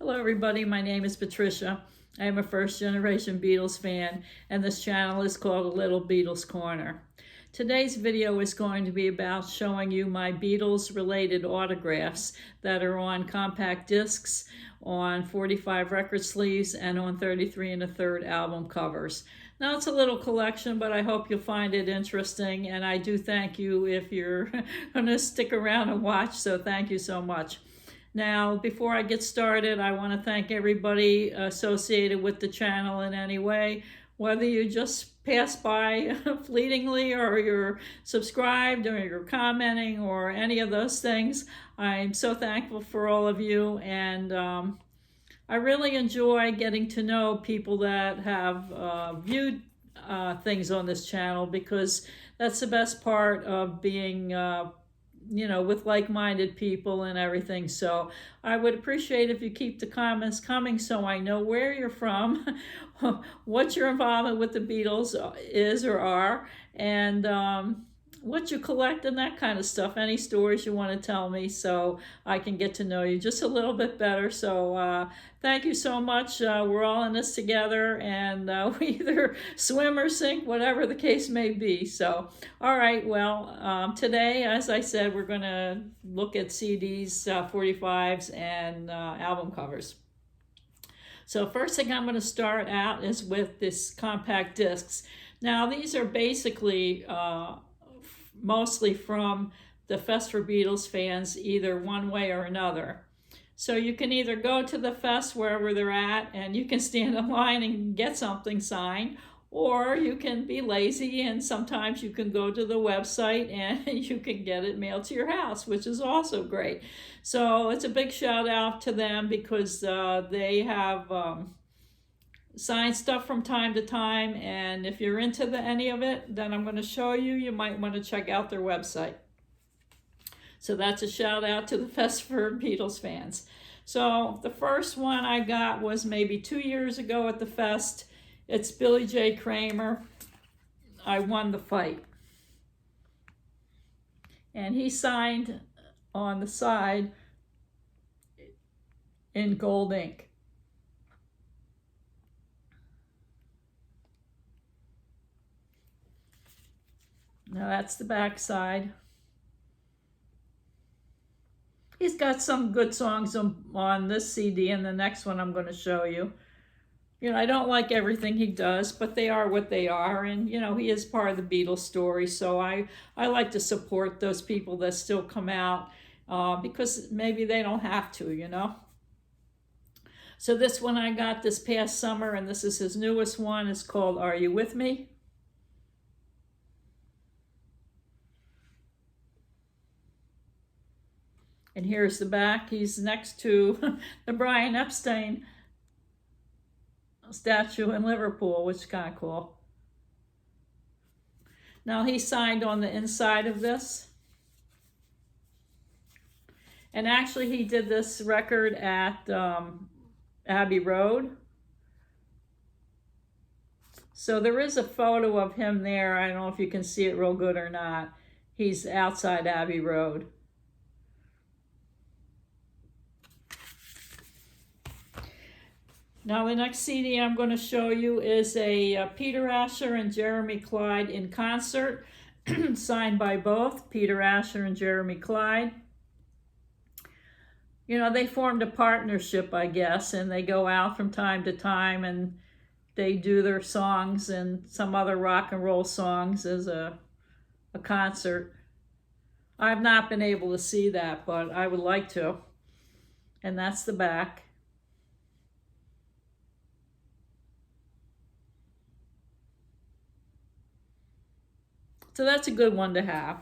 Hello everybody, my name is Patricia. I am a first-generation Beatles fan, and this channel is called A Little Beatles Corner. Today's video is going to be about showing you my Beatles-related autographs that are on compact discs, on 45 record sleeves, and on 33 1/3 album covers. Now, it's a little collection, but I hope you'll find it interesting, and I do thank you if you're going to stick around and watch, so thank you so much. Now, before I get started, I want to thank everybody associated with the channel in any way, whether you just pass by fleetingly or you're subscribed or you're commenting or any of those things. I'm so thankful for all of you, and I really enjoy getting to know people that have viewed things on this channel, because that's the best part of being with like-minded people and everything. So I would appreciate if you keep the comments coming so I know where you're from, what your involvement with the Beatles is or are, and what you collect and that kind of stuff. Any stories you want to tell me so I can get to know you just a little bit better. So thank you so much. We're all in this together, and we either swim or sink, whatever the case may be. So, all right, well, today, as I said, we're going to look at CDs, 45s, and album covers. So first thing I'm going to start out is with this compact discs. Now, these are basically mostly from the Fest for Beatles fans, either one way or another. So you can either go to the fest wherever they're at and you can stand in line and get something signed, or you can be lazy and sometimes you can go to the website and you can get it mailed to your house, which is also great. So it's a big shout out to them, because they have signed stuff from time to time, and if you're into any of it that I'm going to show you, you might want to check out their website. So that's a shout out to the Fest for Beatles fans. So the first one I got was maybe 2 years ago at the Fest. It's Billy J. Kramer, I Won the Fight. And he signed on the side in gold ink. Now that's the back side. He's got some good songs on this CD, and the next one I'm going to show you. I don't like everything he does, but they are what they are, and he is part of the Beatles story, so I like to support those people that still come out, because maybe they don't have to, So this one I got this past summer, and this is his newest one. It's called Are You With Me? And here's the back. He's next to the Brian Epstein statue in Liverpool, which is kind of cool. Now, he signed on the inside of this. And actually, he did this record at Abbey Road. So there is a photo of him there. I don't know if you can see it real good or not. He's outside Abbey Road. Now, the next CD I'm going to show you is a Peter Asher and Jeremy Clyde in concert, signed by both Peter Asher and Jeremy Clyde. They formed a partnership, I guess, and they go out from time to time and they do their songs and some other rock and roll songs as a concert. I've not been able to see that, but I would like to. And that's the back. So that's a good one to have.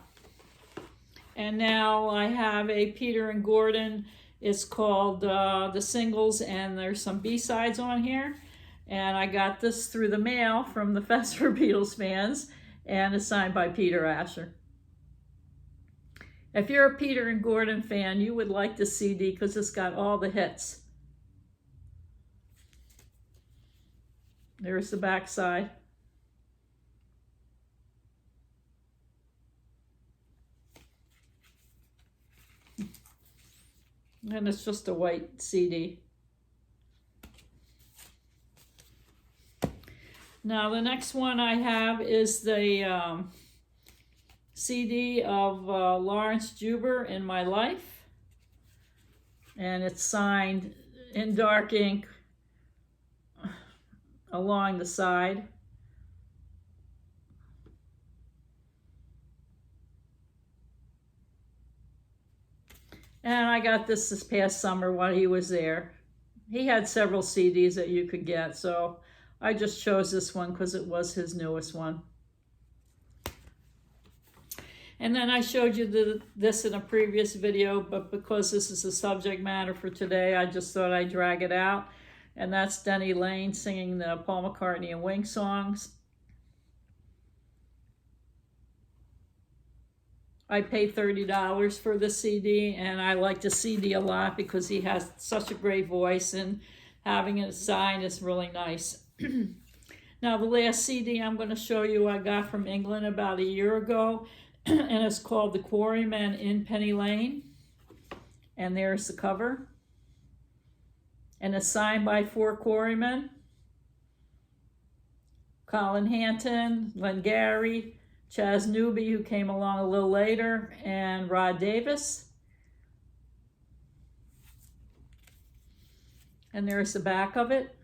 And now I have a Peter and Gordon. It's called The Singles, and there's some B-sides on here. And I got this through the mail from the Fest for Beatles fans, and it's signed by Peter Asher. If you're a Peter and Gordon fan, you would like this CD because it's got all the hits. There's the back side. And it's just a white CD. Now the next one I have is the CD of Lawrence Juber, In My Life. And it's signed in dark ink along the side. And I got this past summer while he was there. He had several CDs that you could get, so I just chose this one because it was his newest one. And then I showed you this in a previous video, but because this is the subject matter for today, I just thought I'd drag it out. And that's Denny Laine singing the Paul McCartney and Wings songs. I paid $30 for the CD, and I like the CD a lot because he has such a great voice, and having it signed is really nice. Now, the last CD I'm going to show you I got from England about a year ago, and it's called The Quarrymen in Penny Lane. And there's the cover. And it's signed by 4 quarrymen: Colin Hanton, Len Gary, Chaz Newby, who came along a little later, and Rod Davis. And there's the back of it.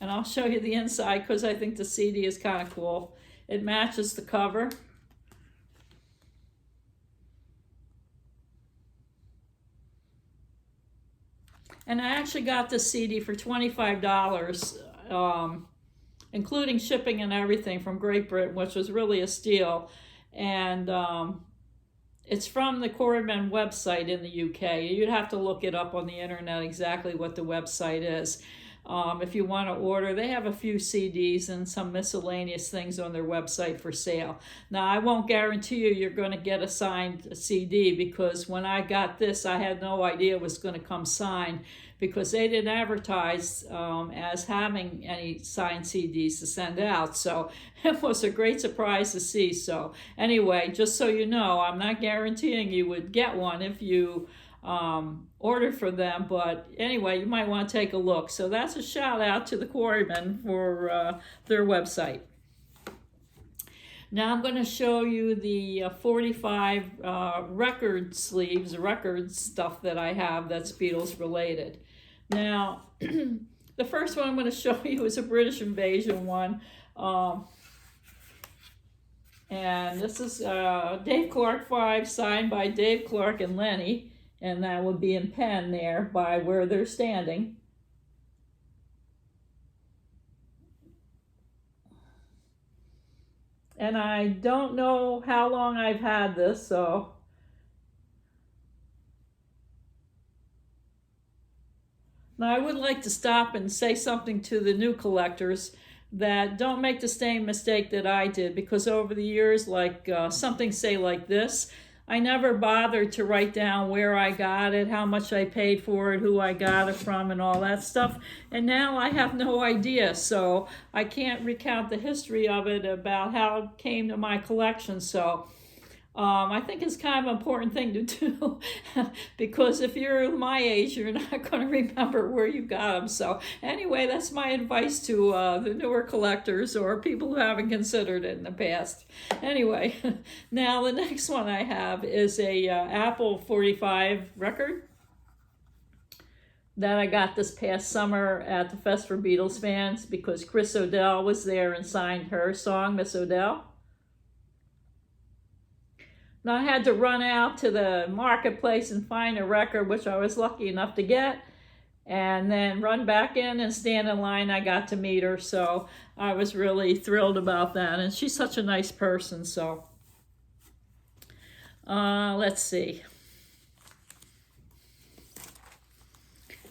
And I'll show you the inside because I think the CD is kind of cool. It matches the cover. And I actually got this CD for $25, including shipping and everything, from Great Britain, which was really a steal. And it's from the Quarrymen website in the UK. You'd have to look it up on the internet exactly what the website is. If you want to order, they have a few CDs and some miscellaneous things on their website for sale. Now, I won't guarantee you're going to get a signed CD, because when I got this, I had no idea it was going to come signed, because they didn't advertise as having any signed CDs to send out. So it was a great surprise to see. So anyway, just so you know, I'm not guaranteeing you would get one if you order for them, but anyway, you might want to take a look. So that's a shout out to the Quarrymen for their website. Now I'm going to show you the 45 record sleeves, record stuff that I have that's Beatles related. Now, the first one I'm going to show you is a British Invasion one. And this is Dave Clark 5, signed by Dave Clark and Lenny. And that would be in pen there by where they're standing. And I don't know how long I've had this, so. Now, I would like to stop and say something to the new collectors, that don't make the same mistake that I did, because over the years, like something say like this, I never bothered to write down where I got it, how much I paid for it, who I got it from, and all that stuff. And now I have no idea, so I can't recount the history of it about how it came to my collection. So I think it's kind of an important thing to do, because if you're my age, you're not going to remember where you got them. So anyway, that's my advice to the newer collectors or people who haven't considered it in the past. Anyway, now the next one I have is a Apple 45 record that I got this past summer at the Fest for Beatles Fans, because Chris O'Dell was there and signed her song, Miss O'Dell. Now, I had to run out to the marketplace and find a record, which I was lucky enough to get, and then run back in and stand in line. I got to meet her, so I was really thrilled about that. And she's such a nice person, so let's see.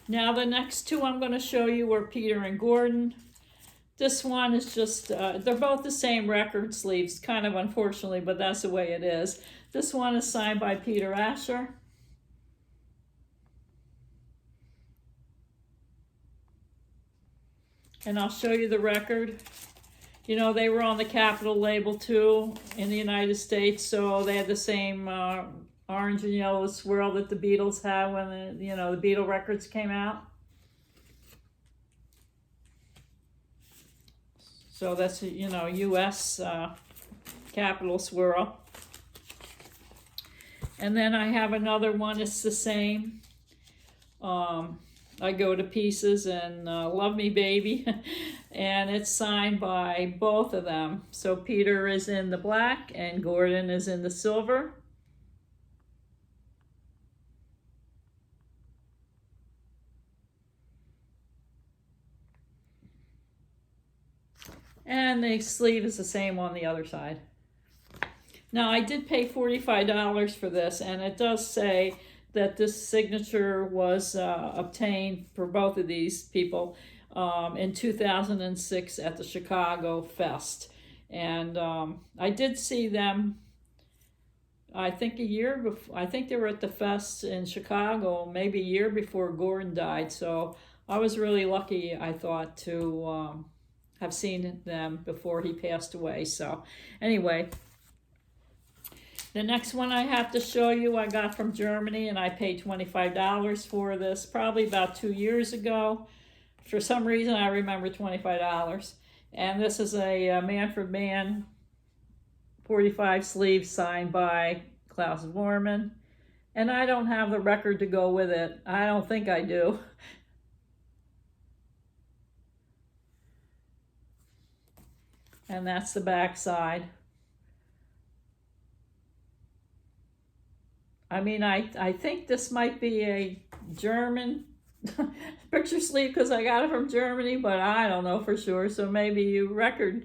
Now, the next two I'm going to show you are Peter and Gordon. This one is just, they're both the same record sleeves, kind of unfortunately, but that's the way it is. This one is signed by Peter Asher. And I'll show you the record. You know, they were on the Capitol label too in the United States, so they had the same orange and yellow swirl that the Beatles had when the Beatle records came out. So that's U.S. Capital swirl. And then I have another one. It's the same. I Go to Pieces and Love Me Baby. And it's signed by both of them. So Peter is in the black and Gordon is in the silver. And the sleeve is the same on the other side. Now, I did pay $45 for this, and it does say that this signature was obtained for both of these people in 2006 at the Chicago Fest. And I did see them, I think a year before. I think they were at the Fest in Chicago maybe a year before Gordon died. So I was really lucky, I thought, to have seen them before he passed away. So anyway, the next one I have to show you I got from Germany, and I paid $25 for this probably about 2 years ago. For some reason I remember $25. And this is a Man for Man 45 sleeve signed by Klaus Vormann. And I don't have the record to go with it. I don't think I do. And that's the back side. I mean, I think this might be a German picture sleeve because I got it from Germany, but I don't know for sure. So maybe you record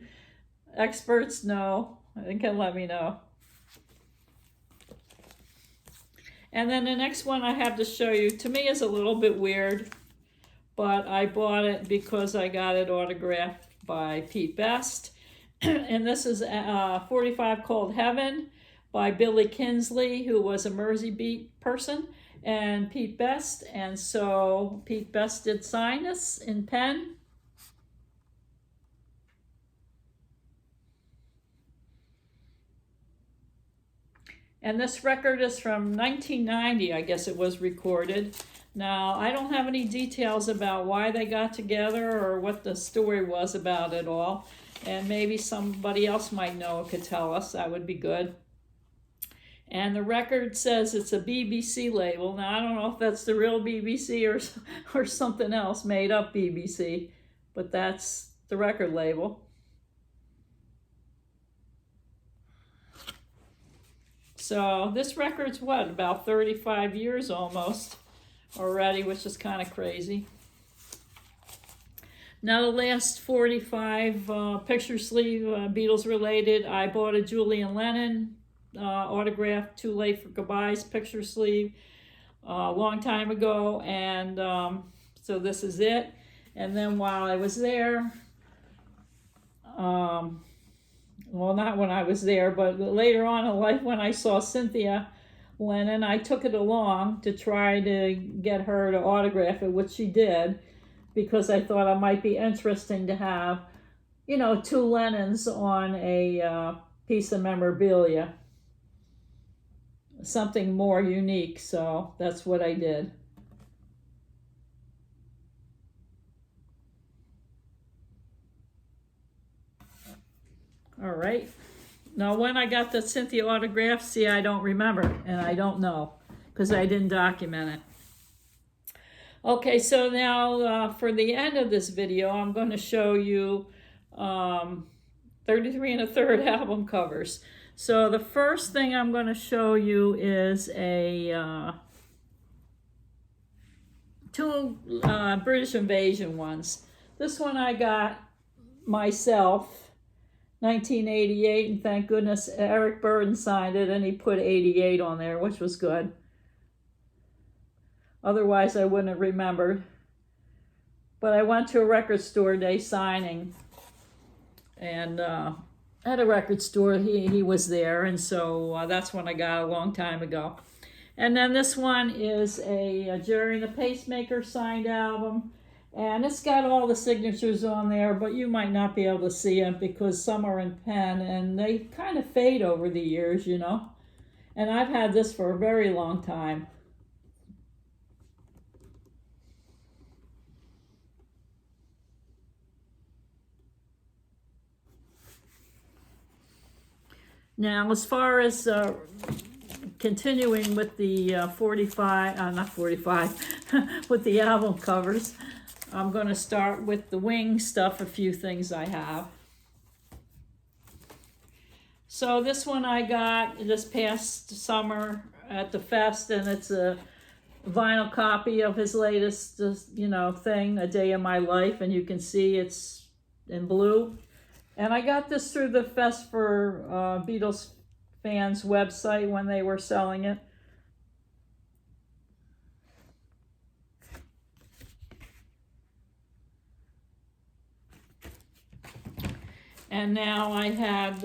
experts know and can let me know. And then the next one I have to show you, to me, is a little bit weird, but I bought it because I got it autographed by Pete Best. And this is 45 called Heaven by Billy Kinsley, who was a Mersey Beat person, and Pete Best. And so Pete Best did sign this in pen. And this record is from 1990, I guess it was recorded. Now, I don't have any details about why they got together or what the story was about it all. And maybe somebody else might know, could tell us. That would be good. And the record says it's a BBC label. Now, I don't know if that's the real BBC or something else, made up BBC. But that's the record label. So this record's what, about 35 years almost already, which is kind of crazy. Now the last 45 picture sleeve Beatles related, I bought a Julian Lennon autographed Too Late for Goodbyes picture sleeve a long time ago, and so this is it. And then while I was there, well, not when I was there, but later on in life when I saw Cynthia Lennon, I took it along to try to get her to autograph it, which she did, because I thought it might be interesting to have, you know, two Lennons on a piece of memorabilia. Something more unique, so that's what I did. All right. Now, when I got the Cynthia autograph, see, I don't remember, and I don't know, because I didn't document it. Okay, so now for the end of this video, I'm going to show you 33 1/3 album covers. So the first thing I'm going to show you is a two British Invasion ones. This one I got myself, 1988, and thank goodness Eric Burden signed it, and he put 88 on there, which was good. Otherwise, I wouldn't have remembered. But I went to a record store day signing, and at a record store, he was there, and so that's when I got a long time ago. And then this one is a Jerry and the Pacemaker signed album, and it's got all the signatures on there, but you might not be able to see them because some are in pen, and they kind of fade over the years, you know. And I've had this for a very long time. Now, as far as continuing with the 45, not 45, with the album covers, I'm going to start with the Wing stuff, a few things I have. So this one I got this past summer at the fest, and it's a vinyl copy of his latest, thing, A Day in My Life, and you can see it's in blue. And I got this through the Fest for Beatles fans website when they were selling it. And now I had,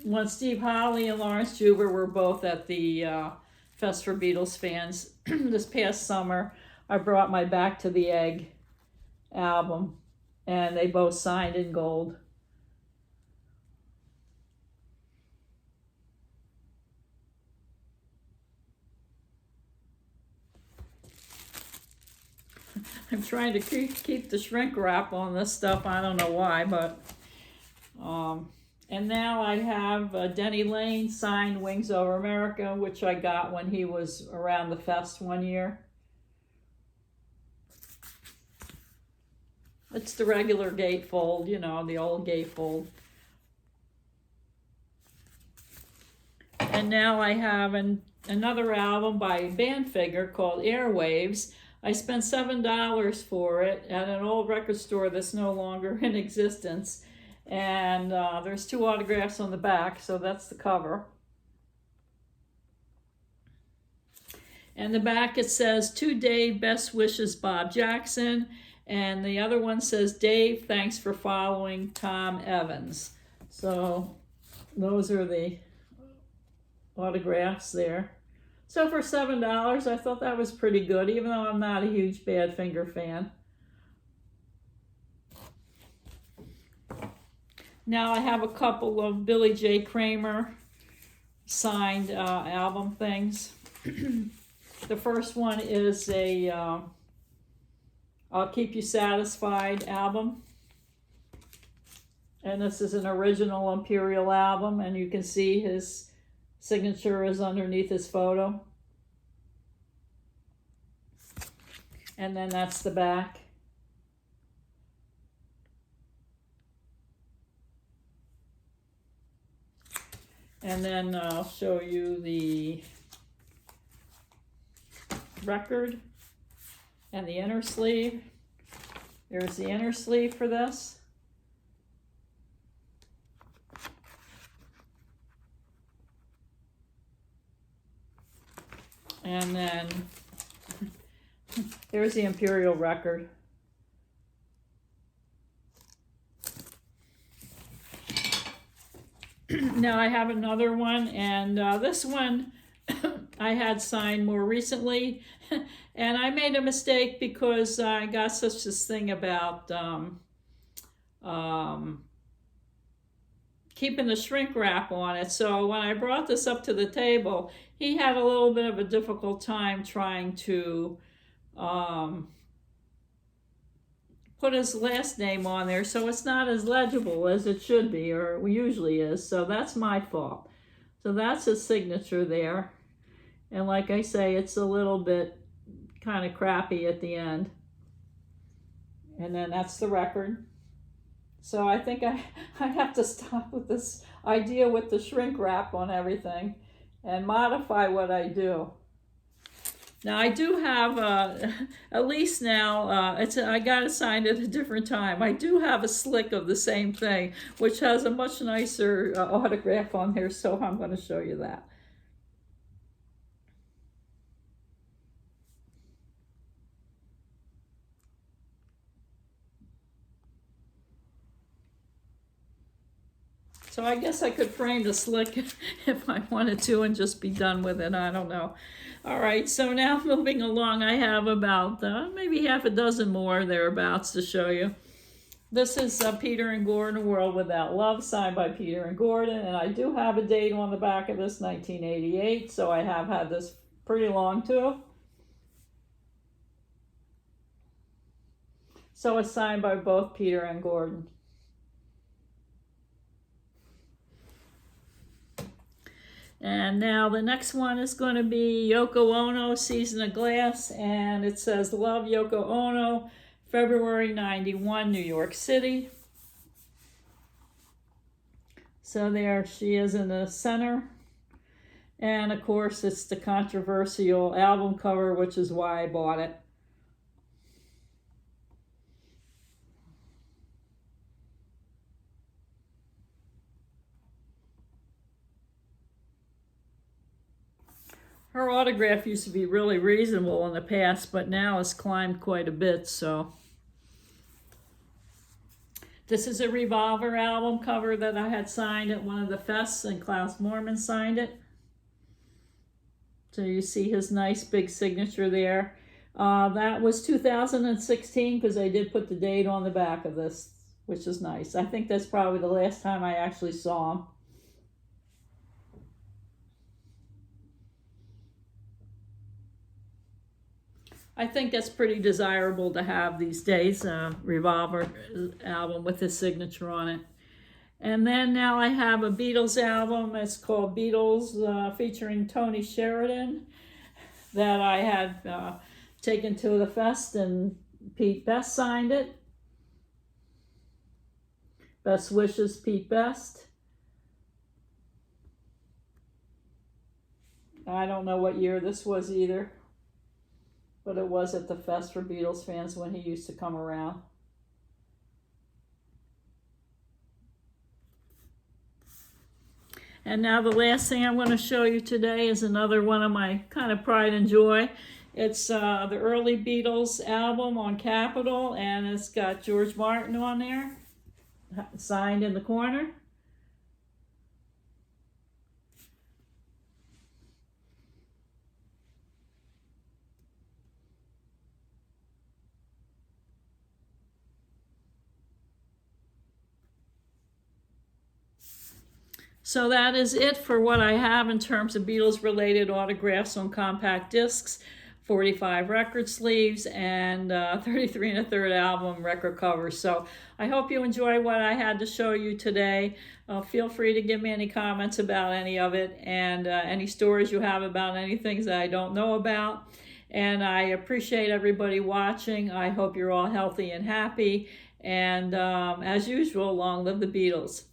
when Steve Holly and Lawrence Juber were both at the Fest for Beatles fans this past summer, I brought my Back to the Egg album, and they both signed in gold. I'm trying to keep the shrink wrap on this stuff. I don't know why, but and now I have Denny Lane signed Wings Over America, which I got when he was around the fest one year. It's the regular gatefold, the old gatefold. And now I have another album by Bandfigure called Airwaves. I spent $7 for it at an old record store that's no longer in existence. And there's 2 autographs on the back, so that's the cover. And the back it says, "To Dave, best wishes, Bob Jackson." And the other one says, "Dave, thanks for following Tom Evans." So those are the autographs there. So for $7, I thought that was pretty good, even though I'm not a huge Badfinger fan. Now I have a couple of Billy J. Kramer signed album things. The first one is a I'll Keep You Satisfied album. And this is an original Imperial album, and you can see his signature is underneath his photo. And then that's the back. And then I'll show you the record and the inner sleeve. There's the inner sleeve for this. And then there's the Imperial record. Now I have another one, and this one I had signed more recently, and I made a mistake because I got such this thing about keeping the shrink wrap on it. So when I brought this up to the table, he had a little bit of a difficult time trying to put his last name on there, so it's not as legible as it should be, or usually is. So that's my fault. So that's his signature there. And like I say, it's a little bit kind of crappy at the end. And then that's the record. So I think I have to stop with this idea with the shrink wrap on everything and modify what I do. Now I do have, at least now, I got it signed at a different time. I do have a slick of the same thing, which has a much nicer autograph on there, so I'm going to show you that. So I guess I could frame the slick if I wanted to and just be done with it. I don't know. All right, so now moving along, I have about maybe half a dozen more thereabouts to show you. This is Peter and Gordon, A World Without Love, signed by Peter and Gordon. And I do have a date on the back of this, 1988, so I have had this pretty long too. So it's signed by both Peter and Gordon. And now the next one is going to be Yoko Ono, Season of Glass, and it says, Love, Yoko Ono, February 91, New York City. So there she is in the center. And of course, it's the controversial album cover, which is why I bought it. Her autograph used to be really reasonable in the past, but now it's climbed quite a bit, so. This is a Revolver album cover that I had signed at one of the fests, and Klaus Moorman signed it. So you see his nice big signature there. That was 2016, because I did put the date on the back of this, which is nice. I think that's probably the last time I actually saw him. I think that's pretty desirable to have these days, Revolver album with his signature on it. And then now I have a Beatles album. It's called Beatles, featuring Tony Sheridan, that I had taken to the fest, and Pete Best signed it. Best wishes, Pete Best. I don't know what year this was either, but it was at the fest for Beatles fans when he used to come around. And now the last thing I'm going to show you today is another one of my kind of pride and joy. It's the early Beatles album on Capitol, and it's got George Martin on there, signed in the corner. So that is it for what I have in terms of Beatles-related autographs on compact discs, 45 record sleeves, and 33 1/3 album record covers. So I hope you enjoy what I had to show you today. Feel free to give me any comments about any of it, and any stories you have about any things that I don't know about. And I appreciate everybody watching. I hope you're all healthy and happy. And as usual, long live the Beatles.